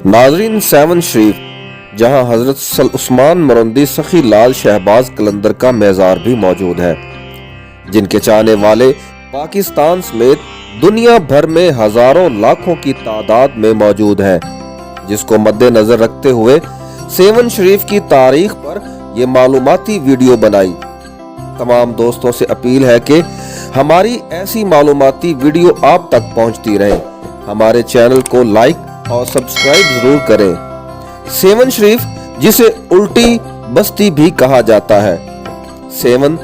नाजरीन, सेवन शरीफ, जहां हजरत उस्मान मरवंदी सखी लाल शहबाज कलंदर का मेज़ार भी मौजूद है, जिनके चाहने वाले पाकिस्तान समेत दुनिया भर में हजारों लाखों की तादाद में मौजूद हैं, जिसको मद्देनजर रखते हुए सेवन शरीफ की तारीख पर ये मालूमाती वीडियो बनाई। तमाम दोस्तों से अपील है कि हमारी ऐसी मालूमाती वीडियो आप तक पहुंचती रहे। हमारे चैनल को लाइक और सब्सक्राइब जरूर करें। सेवन शरीफ, जिसे उल्टी बस्ती भी कहा जाता है, सेवन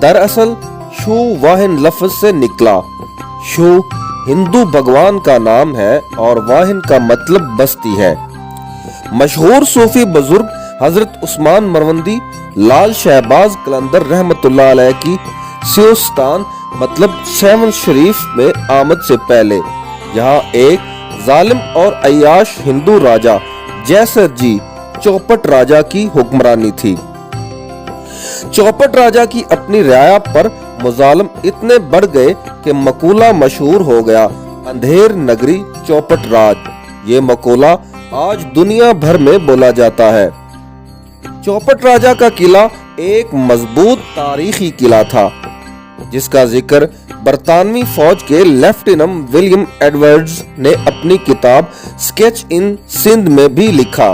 दरअसल शू वाहिन लफ्ज से निकला। शू हिंदू भगवान का नाम है और वाहिन का मतलब बस्ती है। मशहूर सूफी बुजुर्ग हजरत उस्मान मरवंदी लाल शहबाज कलंदर रहमतुल्लाह अलैह की सियोस्तान मतलब सेवन शरीफ में आमद से पहले यहाँ एक जालिम और अय्याश हिंदू राजा जैसर जी चौपट राजा की हुक्मरानी थी। चौपट राजा की अपनी रियाया पर मुजालिम इतने बढ़ गए कि मकूला मशहूर हो गया, अंधेर नगरी चौपट राज। ये मकूला आज दुनिया भर में बोला जाता है। चौपट राजा का किला एक मजबूत तारीखी किला था, जिसका जिक्र बरतानवी फौज के लेफ्टिनेंट विलियम एडवर्ड्स ने अपनी किताब स्केच इन सिंध में भी लिखा।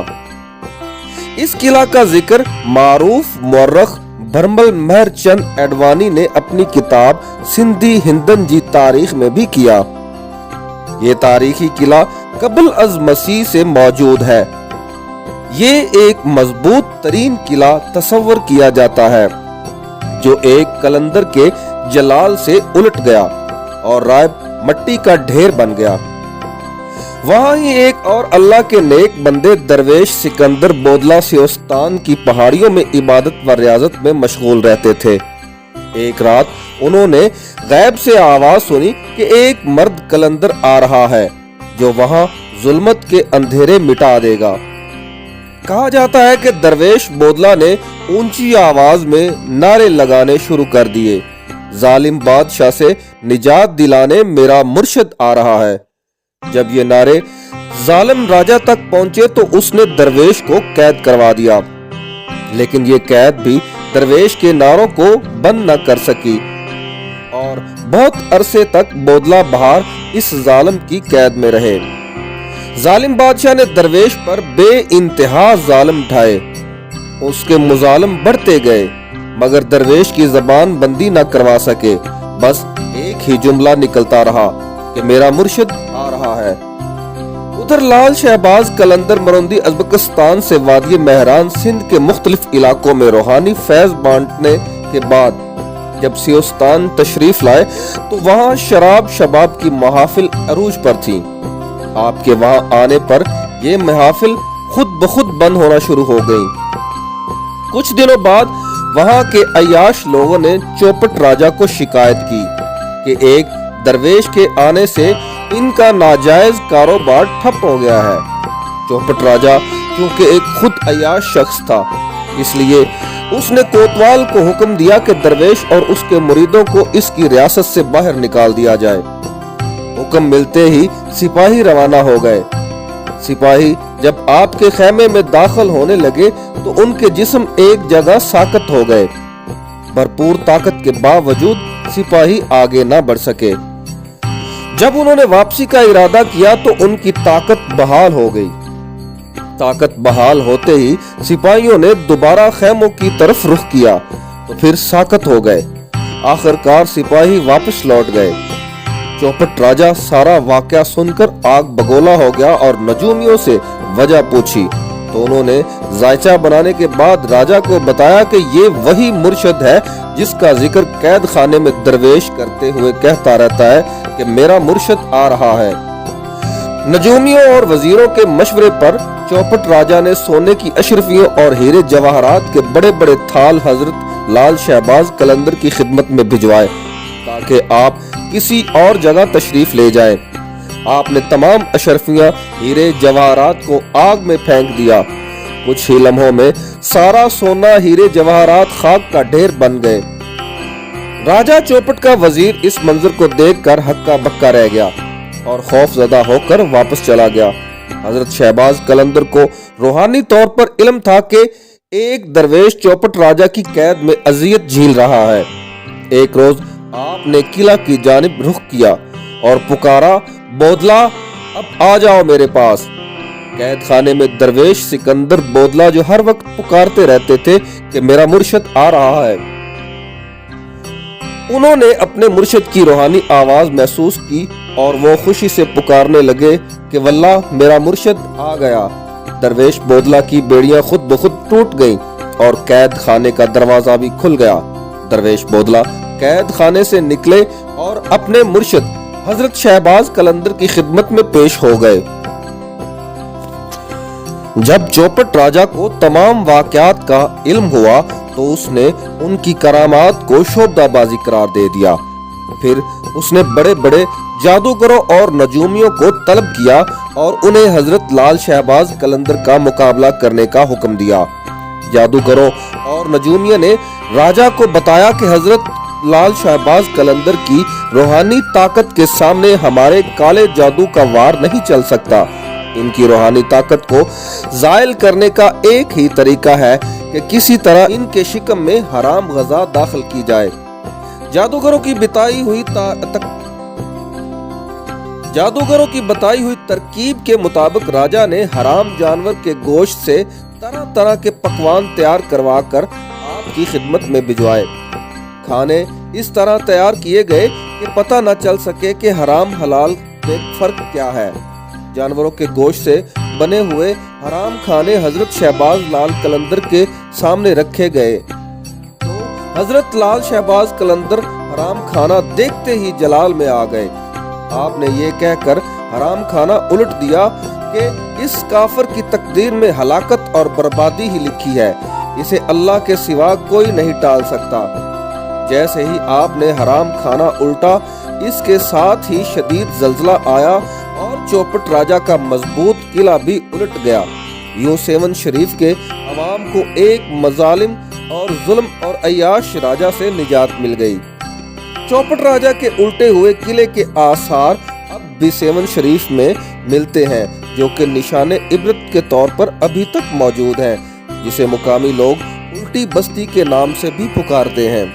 इस किला का जिक्र मारूफ मुअर्रख भरमल महर चंद एडवानी ने अपनी किताब सिंधी हिंदन जी तारीख में भी किया। ये तारीखी किला कबल अज मसीह से मौजूद है। ये एक मजबूत तरीन किला तस्वर किया जाता है, जो एक कलंदर के जलाल से उलट गया और राय मट्टी का ढेर बन गया। वहां ही एक और अल्लाह के नेक बंदे दरवेश सिकंदर बोदला सियोस्तान की पहाड़ियों में इबादत व रियाजत में मशगूल रहते थे। एक रात उन्होंने गैब से आवाज सुनी कि एक मर्द कलंदर आ रहा है, जो वहां जुल्मत के अंधेरे मिटा देगा। कहा जाता है कि दरवेश बोदला ने ऊंची आवाज में नारे लगाने शुरू कर दिए, जालिम बादशाह से निजात दिलाने मेरा मुर्शिद आ रहा है। जब ये नारे जालिम राजा तक पहुंचे तो उसने दरवेश को कैद करवा दिया, लेकिन ये कैद भी दरवेश के नारों को बंद न कर सकी और बहुत अरसे तक बोदला बाहर इस जालिम की कैद में रहे। जालिम बादशाह ने दरवेश पर बेइंतहा जालिम ढाए। उसके मुजालिम बढ़ते गए, मगर दरवेश की जबान बंदी न करवा सके। बस एक ही जुमला निकलता रहा कि मेरा मुर्शिद आ रहा है। उधर लाल शहबाज कलंदर मरवंदी अज़बकिस्तान से वादी मेहरान सिंध के मुख्तलिफ इलाकों में रूहानी फैज बांटने के बाद जब सियोस्तान तशरीफ लाए तो वहाँ शराब शबाब की महाफिल अरूज पर थी। आपके वहाँ आने पर ये महफिल खुद ब खुद बंद होना शुरू हो गई। कुछ दिनों बाद वहाँ के अय्याश लोगों ने चौपट राजा को शिकायत की कि एक दरवेश के आने से इनका नाजायज कारोबार ठप हो गया है। चौपट राजा क्योंकि एक खुद अय्याश शख्स था, इसलिए उसने कोतवाल को हुक्म दिया कि दरवेश और उसके मुरीदों को इसकी रियासत से बाहर निकाल दिया जाए। हुक्म मिलते ही सिपाही रवाना हो गए। सिपाही जब आपके खेमे में दाखिल होने लगे तो उनके जिस्म एक जगह साकत हो गए। भरपूर ताकत के बावजूद सिपाही आगे ना बढ़ सके। जब उन्होंने वापसी का इरादा किया तो उनकी ताकत बहाल हो गई। ताकत बहाल होते ही सिपाहियों ने दोबारा खेमों की तरफ रुख किया तो फिर साकत हो गए। आखिरकार सिपाही वापस लौट गए। चौपट राजा सारा वाकया सुनकर आग बगोला हो गया और नजूमियों से वजह पूछी तो उन्होंने जायचा बनाने के बाद राजा को बताया कि ये वही मुर्शिद है जिसका जिक्र कैद खाने में दरवेश करते हुए कहता रहता है कि मेरा मुर्शिद आ रहा है। नजूमियों और वजीरों के मशवरे पर चौपट राजा ने सोने की अशरफियों और हीरे जवाहरात के बड़े बड़े थाल हजरत लाल शहबाज कलंदर की खिदमत में भिजवाए ताकि आप किसी और जगह तशरीफ ले जाएं। आपने तमाम अशरफियां हीरे जवाहरात को आग में फेंक दिया। कुछ ही लम्हों में सारा सोना हीरे जवाहरात खाक का ढेर बन गए। राजा चौपट का वजीर इस मंजर को देखकर हक्का बक्का रह गया और खौफजदा होकर वापस चला गया। हजरत शहबाज कलंदर को रूहानी तौर पर इल्म था कि एक दरवेश चौपट राजा की कैद में अजियत झेल रहा है। एक रोज आपने किला की जानिब रुख किया और पुकारा, बोदला अब आ जाओ मेरे पास। कैद खाने में दरवेश सिकंदर बोदला जो हर वक्त पुकारते रहते थे कि मेरा मुर्शद आ रहा है, उन्होंने अपने मुर्शद की रूहानी आवाज महसूस की और वो खुशी से पुकारने लगे कि वल्लाह मेरा मुर्शद आ गया। दरवेश बोदला की बेड़ियां खुद ब खुद टूट गईं और कैद खाने का दरवाजा भी खुल गया। दरवेश बोदला कैद खाने से निकले और अपने मुर्शद हजरत शहबाज कलंदर की खिदमत में पेश हो गए। जब चौपट राजा को तमाम वाकयात का इल्म हुआ तो उसने उनकी करामात को शोभदाबाजी करार दे दिया। फिर उसने बड़े बड़े जादूगरों और नजूमियों को तलब किया और उन्हें हजरत लाल शहबाज कलंदर का मुकाबला करने का हुक्म दिया। जादूगरों और नजूमियों ने राजा को बताया कि हजरत लाल शहबाज कलंदर की रूहानी ताकत के सामने हमारे काले जादू का वार नहीं चल सकता। इनकी रूहानी ताकत को जायल करने का एक ही तरीका है कि किसी तरह इनके शिकम में हराम गजा दाखिल की जाए। जादूगरों की बताई हुई तरकीब के मुताबिक राजा ने हराम जानवर के गोश्त से तरह तरह के पकवान तैयार करवा कर आपकी खिदमत में भिजवाए। खाने इस तरह तैयार किए गए कि पता न चल सके कि हराम हलाल में फर्क क्या है। जानवरों के गोश्त से बने हुए हराम खाने हजरत शहबाज लाल कलंदर के सामने रखे गए तो हजरत लाल शहबाज कलंदर हराम खाना देखते ही जलाल में आ गए। आपने ये कहकर हराम खाना उलट दिया कि इस काफिर की तकदीर में हलाकत और बर्बादी ही लिखी है, इसे अल्लाह के सिवा कोई नहीं टाल सकता। जैसे ही आपने हराम खाना उल्टा, इसके साथ ही शदीद जल्जला आया और चौपट राजा का मजबूत किला भी उलट गया। यूं सेवन शरीफ के अवाम को एक मजालिम और जुल्म और अय्याश राजा से निजात मिल गई। चौपट राजा के उल्टे हुए किले के आसार अब भी सेवन शरीफ में मिलते हैं, जो कि निशाने इबरत के तौर पर अभी तक मौजूद हैं, जिसे मुकामी लोग उल्टी बस्ती के नाम से भी पुकारते हैं।